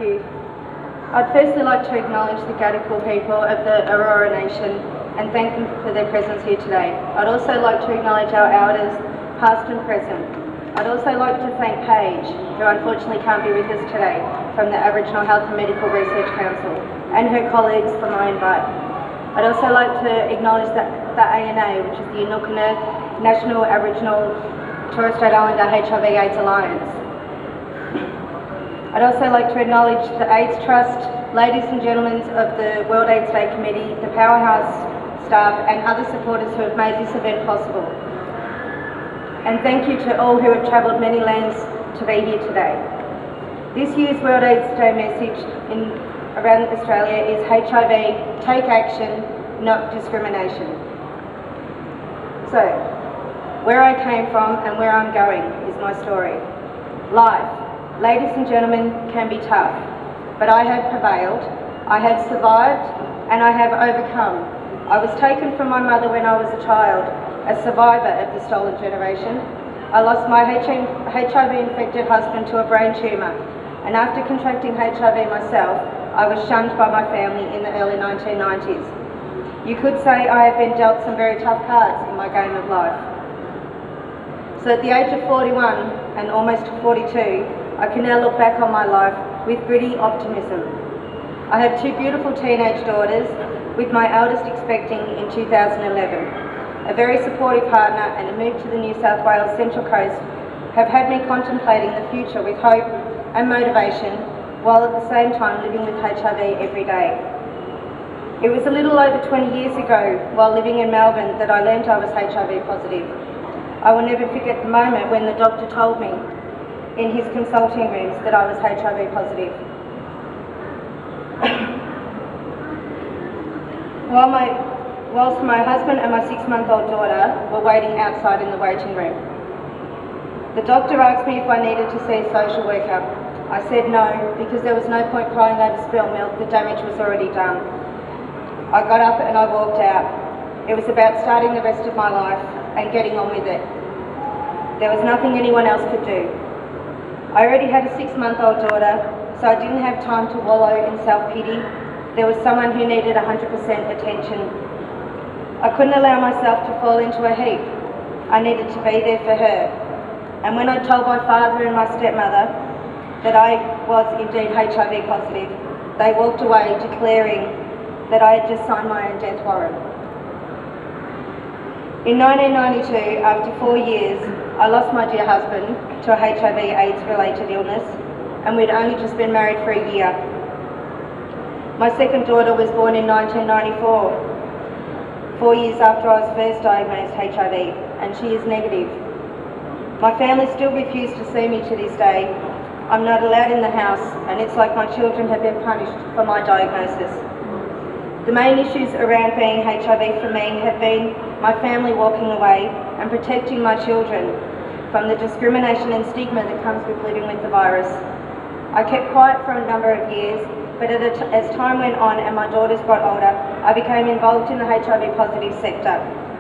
you. I'd firstly like to acknowledge the Gadigal people of the Aurora Nation and thank them for their presence here today. I'd also like to acknowledge our elders, past and present. I'd also like to thank Paige, who unfortunately can't be with us today, from the Aboriginal Health and Medical Research Council, and her colleagues for my invite. I'd also like to acknowledge the ANA, which is the Yunukana National Aboriginal Torres Strait Islander HIV/AIDS Alliance. I'd also like to acknowledge the AIDS Trust, ladies and gentlemen of the World AIDS Day Committee, the Powerhouse staff and other supporters who have made this event possible. And thank you to all who have travelled many lands to be here today. This year's World AIDS Day message around Australia is HIV, take action, not discrimination. So, where I came from and where I'm going is my story. Life, ladies and gentlemen, can be tough, but I have prevailed, I have survived, and I have overcome. I was taken from my mother when I was a child, a survivor of the stolen generation. I lost my HIV-infected husband to a brain tumour, and after contracting HIV myself, I was shunned by my family in the early 1990s. You could say I have been dealt some very tough cards in my game of life. So at the age of 41 and almost 42, I can now look back on my life with gritty optimism. I have two beautiful teenage daughters, with my eldest expecting in 2011. A very supportive partner and a move to the New South Wales Central Coast have had me contemplating the future with hope and motivation, while at the same time living with HIV every day. It was a little over 20 years ago, while living in Melbourne, that I learned I was HIV positive. I will never forget the moment when the doctor told me in his consulting rooms that I was HIV positive. Whilst my husband and my 6-month-old daughter were waiting outside in the waiting room. The doctor asked me if I needed to see a social worker. I said no, because there was no point crying over spilled milk, the damage was already done. I got up and I walked out. It was about starting the rest of my life and getting on with it. There was nothing anyone else could do. I already had a 6-month-old daughter, so I didn't have time to wallow in self-pity. There was someone who needed 100% attention. I couldn't allow myself to fall into a heap. I needed to be there for her. And when I told my father and my stepmother that I was indeed HIV positive, they walked away declaring that I had just signed my own death warrant. In 1992, after 4 years, I lost my dear husband to a HIV/AIDS related illness, and we'd only just been married for a year. My second daughter was born in 1994, 4 years after I was first diagnosed HIV, and she is negative. My family still refuse to see me to this day. I'm not allowed in the house, and it's like my children have been punished for my diagnosis. The main issues around being HIV for me have been my family walking away and protecting my children from the discrimination and stigma that comes with living with the virus. I kept quiet for a number of years, but as time went on and my daughters got older, I became involved in the HIV positive sector,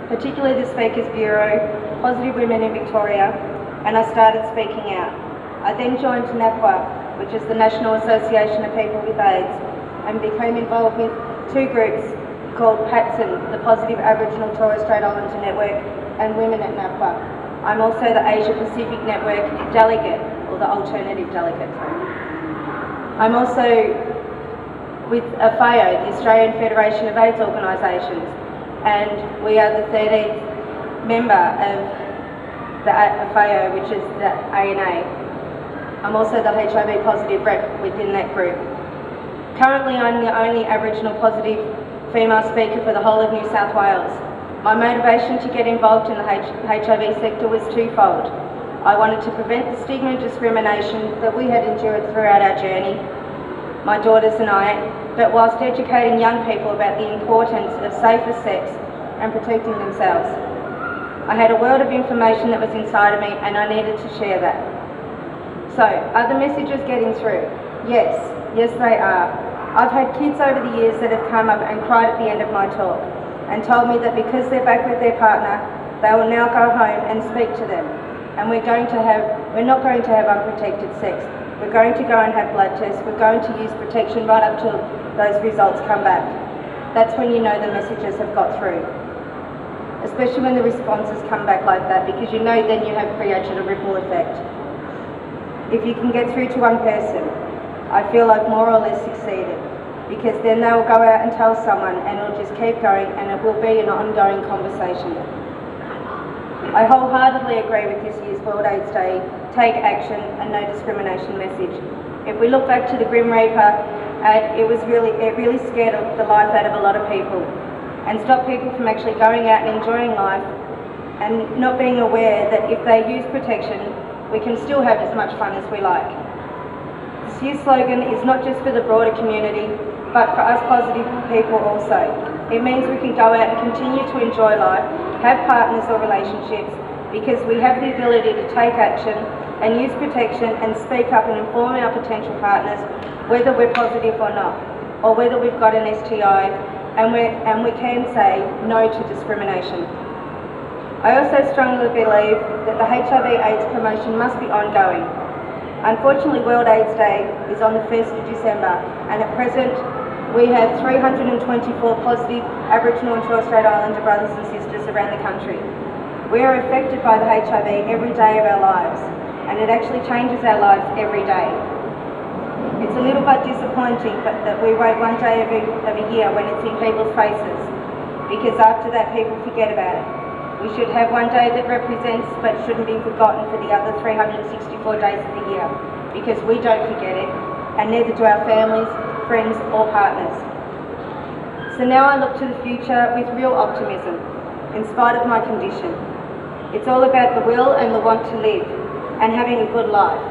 particularly the Speakers Bureau, Positive Women in Victoria, and I started speaking out. I then joined NAPWA, which is the National Association of People with AIDS, and became involved with two groups called PATSN, the Positive Aboriginal Torres Strait Islander Network, and Women at NAPWA. I'm also the Asia Pacific Network delegate, or the alternative delegate. I'm also with AFAO, the Australian Federation of AIDS Organisations, and we are the 13th member of the AFAO, which is the ANA. I'm also the HIV positive rep within that group. Currently, I'm the only Aboriginal positive female speaker for the whole of New South Wales. My motivation to get involved in the HIV sector was twofold. I wanted to prevent the stigma and discrimination that we had endured throughout our journey, my daughters and I, but whilst educating young people about the importance of safer sex and protecting themselves. I had a world of information that was inside of me and I needed to share that. So, are the messages getting through? Yes, yes they are. I've had kids over the years that have come up and cried at the end of my talk and told me that because they're back with their partner, they will now go home and speak to them. And we're not going to have unprotected sex. We're going to go and have blood tests. We're going to use protection right up till those results come back. That's when you know the messages have got through. Especially when the responses come back like that, because you know then you have created a ripple effect. If you can get through to one person, I feel like more or less succeeded, because then they will go out and tell someone and it'll just keep going and it will be an ongoing conversation. I wholeheartedly agree with this year's World AIDS Day Take Action and No Discrimination message. If we look back to the Grim Reaper ad, it really scared the life out of a lot of people and stopped people from actually going out and enjoying life and not being aware that if they use protection, we can still have as much fun as we like. This year's slogan is not just for the broader community, but for us positive people also. It means we can go out and continue to enjoy life, have partners or relationships, because we have the ability to take action and use protection and speak up and inform our potential partners whether we're positive or not, or whether we've got an STI, and we can say no to discrimination. I also strongly believe that the HIV/AIDS promotion must be ongoing. Unfortunately, World AIDS Day is on the 1st of December, and at present we have 324 positive Aboriginal and Torres Strait Islander brothers and sisters around the country. We are affected by the HIV every day of our lives, and it actually changes our lives every day. It's a little bit disappointing that we wait one day of a year when it's in people's faces, because after that people forget about it. We should have one day that represents but shouldn't be forgotten for the other 364 days of the year, because we don't forget it, and neither do our families, friends or partners. So now I look to the future with real optimism, in spite of my condition. It's all about the will and the want to live, and having a good life.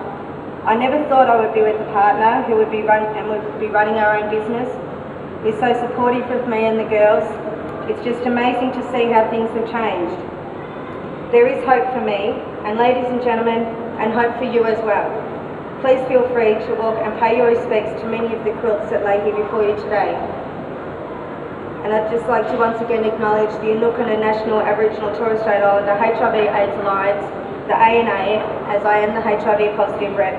I never thought I would be with a partner who would be running our own business. He's so supportive of me and the girls. It's just amazing to see how things have changed. There is hope for me, and ladies and gentlemen, and hope for you as well. Please feel free to walk and pay your respects to many of the quilts that lay here before you today. And I'd just like to once again acknowledge the Inukana National Aboriginal Torres Strait Islander HIV/AIDS Alliance, the ANA, as I am the HIV positive rep,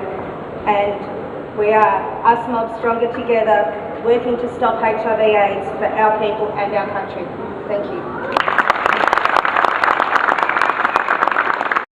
and we are us mob stronger together, working to stop HIV/AIDS for our people and our country. Thank you.